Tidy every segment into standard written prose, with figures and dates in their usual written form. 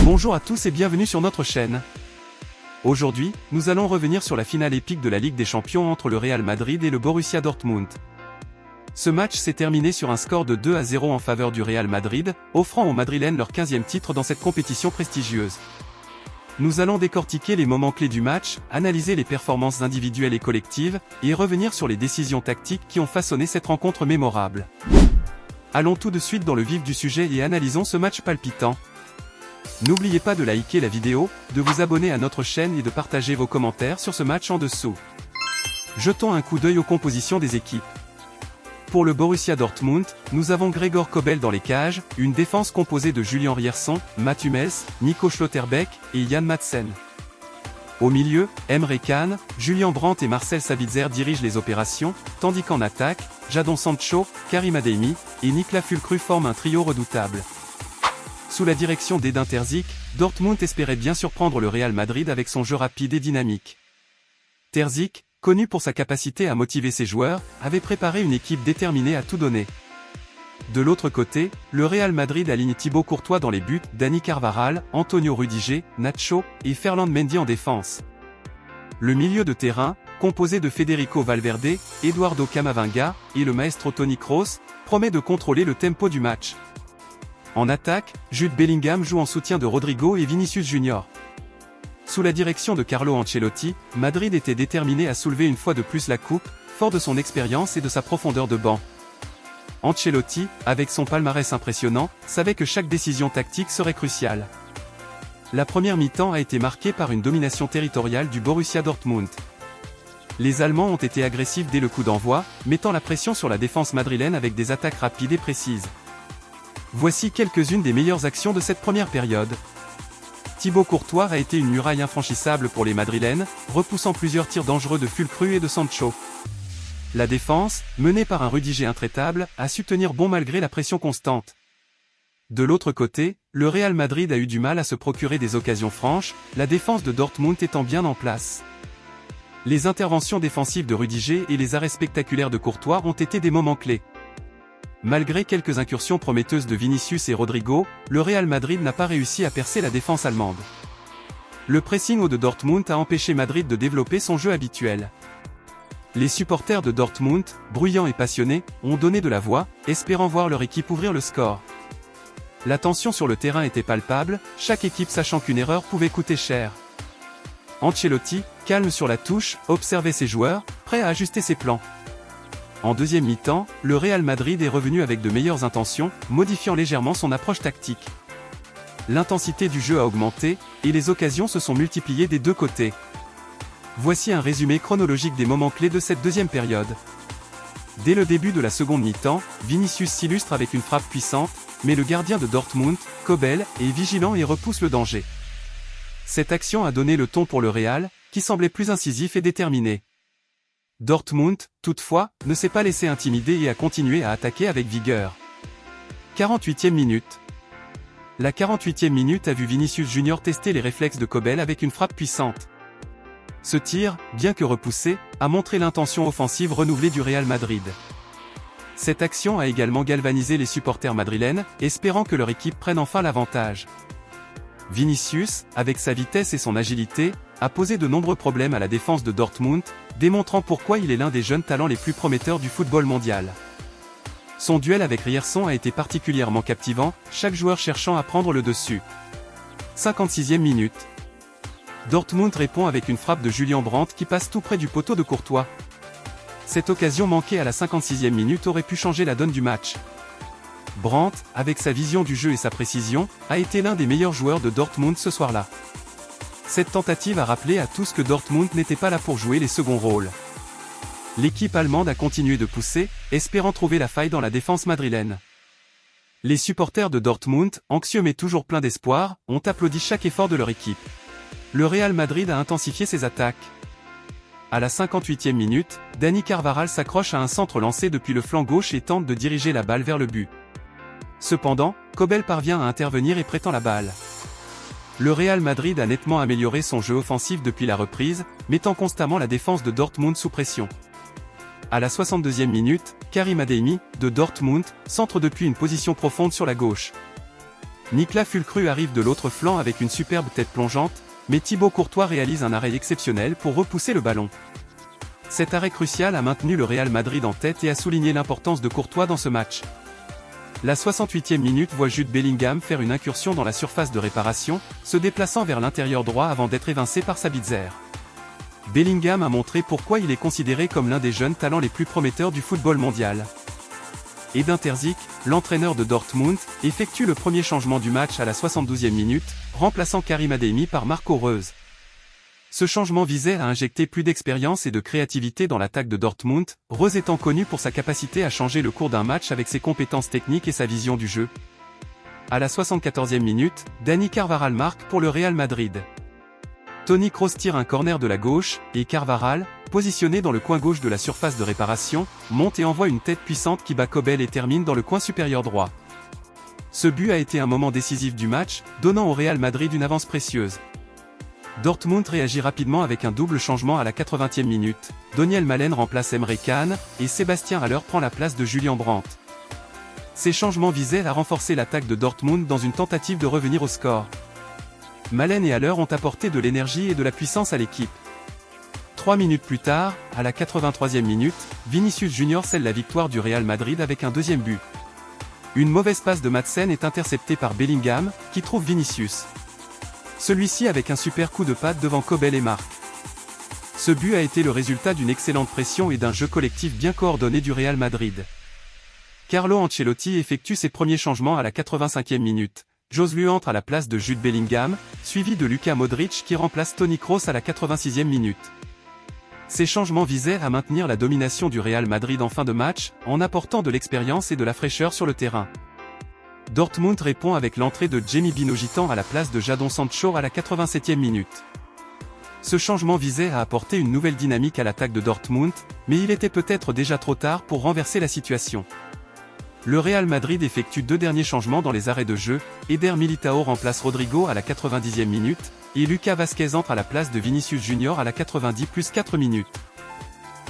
Bonjour à tous et bienvenue sur notre chaîne. Aujourd'hui, nous allons revenir sur la finale épique de la Ligue des Champions entre le Real Madrid et le Borussia Dortmund. Ce match s'est terminé sur un score de 2-0 en faveur du Real Madrid, offrant aux Madrilènes leur 15e titre dans cette compétition prestigieuse. Nous allons décortiquer les moments clés du match, analyser les performances individuelles et collectives, et revenir sur les décisions tactiques qui ont façonné cette rencontre mémorable. Allons tout de suite dans le vif du sujet et analysons ce match palpitant. N'oubliez pas de liker la vidéo, de vous abonner à notre chaîne et de partager vos commentaires sur ce match en dessous. Jetons un coup d'œil aux compositions des équipes. Pour le Borussia Dortmund, nous avons Gregor Kobel dans les cages, une défense composée de Julian Ryerson, Mats Hummels, Nico Schlotterbeck et Jan Madsen. Au milieu, Emre Can, Julian Brandt et Marcel Sabitzer dirigent les opérations, tandis qu'en attaque, Jadon Sancho, Karim Adeyemi et Niklas Füllkrug forment un trio redoutable. Sous la direction d'Edin Terzic, Dortmund espérait bien surprendre le Real Madrid avec son jeu rapide et dynamique. Terzic, connu pour sa capacité à motiver ses joueurs, avait préparé une équipe déterminée à tout donner. De l'autre côté, le Real Madrid aligne Thibaut Courtois dans les buts, Dani Carvajal, Antonio Rudiger, Nacho et Ferland Mendy en défense. Le milieu de terrain, composé de Federico Valverde, Eduardo Camavinga et le maestro Toni Kroos, promet de contrôler le tempo du match. En attaque, Jude Bellingham joue en soutien de Rodrigo et Vinicius Junior. Sous la direction de Carlo Ancelotti, Madrid était déterminé à soulever une fois de plus la coupe, fort de son expérience et de sa profondeur de banc. Ancelotti, avec son palmarès impressionnant, savait que chaque décision tactique serait cruciale. La première mi-temps a été marquée par une domination territoriale du Borussia Dortmund. Les Allemands ont été agressifs dès le coup d'envoi, mettant la pression sur la défense madrilène avec des attaques rapides et précises. Voici quelques-unes des meilleures actions de cette première période. Thibaut Courtois a été une muraille infranchissable pour les Madrilènes, repoussant plusieurs tirs dangereux de Füllkrug et de Sancho. La défense, menée par un Rudiger intraitable, a su tenir bon malgré la pression constante. De l'autre côté, le Real Madrid a eu du mal à se procurer des occasions franches, la défense de Dortmund étant bien en place. Les interventions défensives de Rudiger et les arrêts spectaculaires de Courtois ont été des moments clés. Malgré quelques incursions prometteuses de Vinicius et Rodrigo, le Real Madrid n'a pas réussi à percer la défense allemande. Le pressing haut de Dortmund a empêché Madrid de développer son jeu habituel. Les supporters de Dortmund, bruyants et passionnés, ont donné de la voix, espérant voir leur équipe ouvrir le score. La tension sur le terrain était palpable, chaque équipe sachant qu'une erreur pouvait coûter cher. Ancelotti, calme sur la touche, observait ses joueurs, prêt à ajuster ses plans. En deuxième mi-temps, le Real Madrid est revenu avec de meilleures intentions, modifiant légèrement son approche tactique. L'intensité du jeu a augmenté, et les occasions se sont multipliées des deux côtés. Voici un résumé chronologique des moments clés de cette deuxième période. Dès le début de la seconde mi-temps, Vinicius s'illustre avec une frappe puissante, mais le gardien de Dortmund, Kobel, est vigilant et repousse le danger. Cette action a donné le ton pour le Real, qui semblait plus incisif et déterminé. Dortmund, toutefois, ne s'est pas laissé intimider et a continué à attaquer avec vigueur. 48e minute. La 48e minute a vu Vinicius Junior tester les réflexes de Kobel avec une frappe puissante. Ce tir, bien que repoussé, a montré l'intention offensive renouvelée du Real Madrid. Cette action a également galvanisé les supporters madrilènes, espérant que leur équipe prenne enfin l'avantage. Vinicius, avec sa vitesse et son agilité, a posé de nombreux problèmes à la défense de Dortmund, démontrant pourquoi il est l'un des jeunes talents les plus prometteurs du football mondial. Son duel avec Ryerson a été particulièrement captivant, chaque joueur cherchant à prendre le dessus. 56e minute. Dortmund répond avec une frappe de Julian Brandt qui passe tout près du poteau de Courtois. Cette occasion manquée à la 56e minute aurait pu changer la donne du match. Brandt, avec sa vision du jeu et sa précision, a été l'un des meilleurs joueurs de Dortmund ce soir-là. Cette tentative a rappelé à tous que Dortmund n'était pas là pour jouer les seconds rôles. L'équipe allemande a continué de pousser, espérant trouver la faille dans la défense madrilène. Les supporters de Dortmund, anxieux mais toujours pleins d'espoir, ont applaudi chaque effort de leur équipe. Le Real Madrid a intensifié ses attaques. À la 58e minute, Dani Carvajal s'accroche à un centre lancé depuis le flanc gauche et tente de diriger la balle vers le but. Cependant, Kobel parvient à intervenir et prétend la balle. Le Real Madrid a nettement amélioré son jeu offensif depuis la reprise, mettant constamment la défense de Dortmund sous pression. À la 62e minute, Karim Adeyemi, de Dortmund, centre depuis une position profonde sur la gauche. Niklas Füllkrug arrive de l'autre flanc avec une superbe tête plongeante, mais Thibaut Courtois réalise un arrêt exceptionnel pour repousser le ballon. Cet arrêt crucial a maintenu le Real Madrid en tête et a souligné l'importance de Courtois dans ce match. La 68e minute voit Jude Bellingham faire une incursion dans la surface de réparation, se déplaçant vers l'intérieur droit avant d'être évincé par Sabitzer. Bellingham a montré pourquoi il est considéré comme l'un des jeunes talents les plus prometteurs du football mondial. Edin Terzic, l'entraîneur de Dortmund, effectue le premier changement du match à la 72e minute, remplaçant Karim Adeyemi par Marco Reus. Ce changement visait à injecter plus d'expérience et de créativité dans l'attaque de Dortmund, Reus étant connu pour sa capacité à changer le cours d'un match avec ses compétences techniques et sa vision du jeu. À la 74e minute, Dani Carvajal marque pour le Real Madrid. Toni Kroos tire un corner de la gauche, et Carvajal, positionné dans le coin gauche de la surface de réparation, monte et envoie une tête puissante qui bat Kobel et termine dans le coin supérieur droit. Ce but a été un moment décisif du match, donnant au Real Madrid une avance précieuse. Dortmund réagit rapidement avec un double changement à la 80e minute, Daniel Malen remplace Emre Can, et Sébastien Haller prend la place de Julian Brandt. Ces changements visaient à renforcer l'attaque de Dortmund dans une tentative de revenir au score. Malen et Haller ont apporté de l'énergie et de la puissance à l'équipe. 3 minutes plus tard, à la 83e minute, Vinicius Junior scelle la victoire du Real Madrid avec un deuxième but. Une mauvaise passe de Madsen est interceptée par Bellingham, qui trouve Vinicius. Celui-ci avec un super coup de patte devant Kobel et marque. Ce but a été le résultat d'une excellente pression et d'un jeu collectif bien coordonné du Real Madrid. Carlo Ancelotti effectue ses premiers changements à la 85e minute. Joselu entre à la place de Jude Bellingham, suivi de Luka Modric qui remplace Toni Kroos à la 86e minute. Ces changements visaient à maintenir la domination du Real Madrid en fin de match, en apportant de l'expérience et de la fraîcheur sur le terrain. Dortmund répond avec l'entrée de Jamie Bino-Gitans à la place de Jadon Sancho à la 87e minute. Ce changement visait à apporter une nouvelle dynamique à l'attaque de Dortmund, mais il était peut-être déjà trop tard pour renverser la situation. Le Real Madrid effectue deux derniers changements dans les arrêts de jeu, Eder Militao remplace Rodrigo à la 90e minute, et Lucas Vazquez entre à la place de Vinicius Junior à la 90 plus 4 minutes.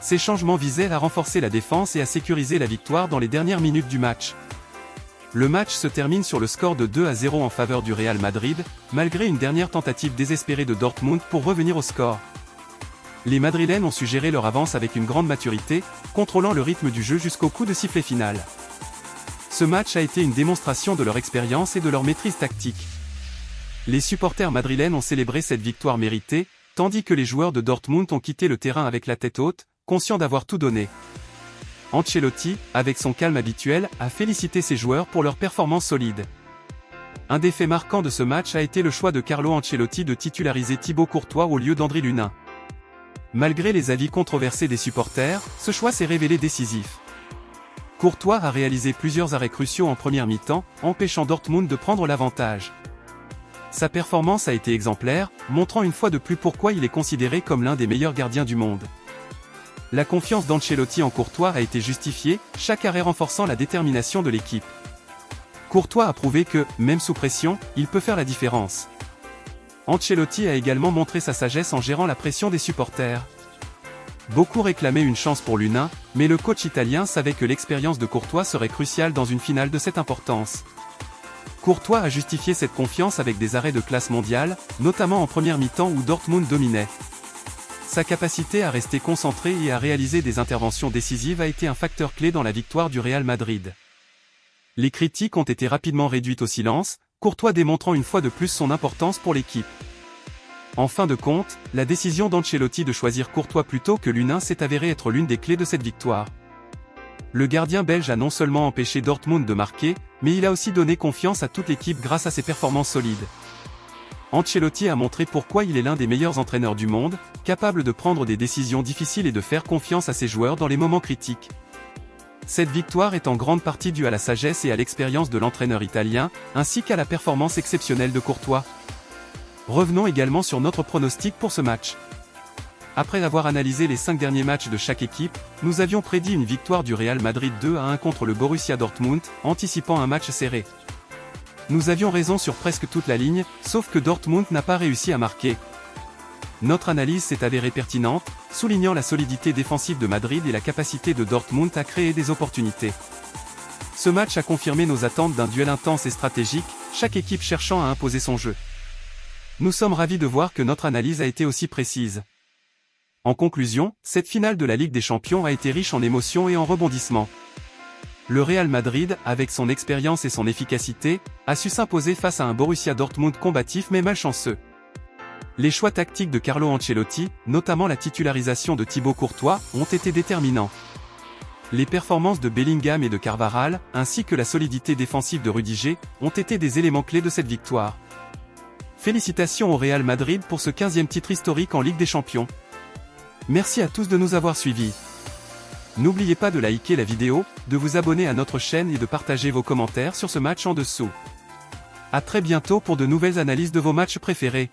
Ces changements visaient à renforcer la défense et à sécuriser la victoire dans les dernières minutes du match. Le match se termine sur le score de 2-0 en faveur du Real Madrid, malgré une dernière tentative désespérée de Dortmund pour revenir au score. Les Madrilènes ont su gérer leur avance avec une grande maturité, contrôlant le rythme du jeu jusqu'au coup de sifflet final. Ce match a été une démonstration de leur expérience et de leur maîtrise tactique. Les supporters madrilènes ont célébré cette victoire méritée, tandis que les joueurs de Dortmund ont quitté le terrain avec la tête haute, conscients d'avoir tout donné. Ancelotti, avec son calme habituel, a félicité ses joueurs pour leur performance solide. Un des faits marquants de ce match a été le choix de Carlo Ancelotti de titulariser Thibaut Courtois au lieu d'Andry Lunin. Malgré les avis controversés des supporters, ce choix s'est révélé décisif. Courtois a réalisé plusieurs arrêts cruciaux en première mi-temps, empêchant Dortmund de prendre l'avantage. Sa performance a été exemplaire, montrant une fois de plus pourquoi il est considéré comme l'un des meilleurs gardiens du monde. La confiance d'Ancelotti en Courtois a été justifiée, chaque arrêt renforçant la détermination de l'équipe. Courtois a prouvé que, même sous pression, il peut faire la différence. Ancelotti a également montré sa sagesse en gérant la pression des supporters. Beaucoup réclamaient une chance pour Lunin, mais le coach italien savait que l'expérience de Courtois serait cruciale dans une finale de cette importance. Courtois a justifié cette confiance avec des arrêts de classe mondiale, notamment en première mi-temps où Dortmund dominait. Sa capacité à rester concentré et à réaliser des interventions décisives a été un facteur clé dans la victoire du Real Madrid. Les critiques ont été rapidement réduites au silence, Courtois démontrant une fois de plus son importance pour l'équipe. En fin de compte, la décision d'Ancelotti de choisir Courtois plutôt que Lunin s'est avérée être l'une des clés de cette victoire. Le gardien belge a non seulement empêché Dortmund de marquer, mais il a aussi donné confiance à toute l'équipe grâce à ses performances solides. Ancelotti a montré pourquoi il est l'un des meilleurs entraîneurs du monde, capable de prendre des décisions difficiles et de faire confiance à ses joueurs dans les moments critiques. Cette victoire est en grande partie due à la sagesse et à l'expérience de l'entraîneur italien, ainsi qu'à la performance exceptionnelle de Courtois. Revenons également sur notre pronostic pour ce match. Après avoir analysé les 5 derniers matchs de chaque équipe, nous avions prédit une victoire du Real Madrid 2-1 contre le Borussia Dortmund, anticipant un match serré. Nous avions raison sur presque toute la ligne, sauf que Dortmund n'a pas réussi à marquer. Notre analyse s'est avérée pertinente, soulignant la solidité défensive de Madrid et la capacité de Dortmund à créer des opportunités. Ce match a confirmé nos attentes d'un duel intense et stratégique, chaque équipe cherchant à imposer son jeu. Nous sommes ravis de voir que notre analyse a été aussi précise. En conclusion, cette finale de la Ligue des Champions a été riche en émotions et en rebondissements. Le Real Madrid, avec son expérience et son efficacité, a su s'imposer face à un Borussia Dortmund combatif mais malchanceux. Les choix tactiques de Carlo Ancelotti, notamment la titularisation de Thibaut Courtois, ont été déterminants. Les performances de Bellingham et de Carvajal, ainsi que la solidité défensive de Rudiger, ont été des éléments clés de cette victoire. Félicitations au Real Madrid pour ce 15e titre historique en Ligue des Champions. Merci à tous de nous avoir suivis. N'oubliez pas de liker la vidéo, de vous abonner à notre chaîne et de partager vos commentaires sur ce match en dessous. À très bientôt pour de nouvelles analyses de vos matchs préférés.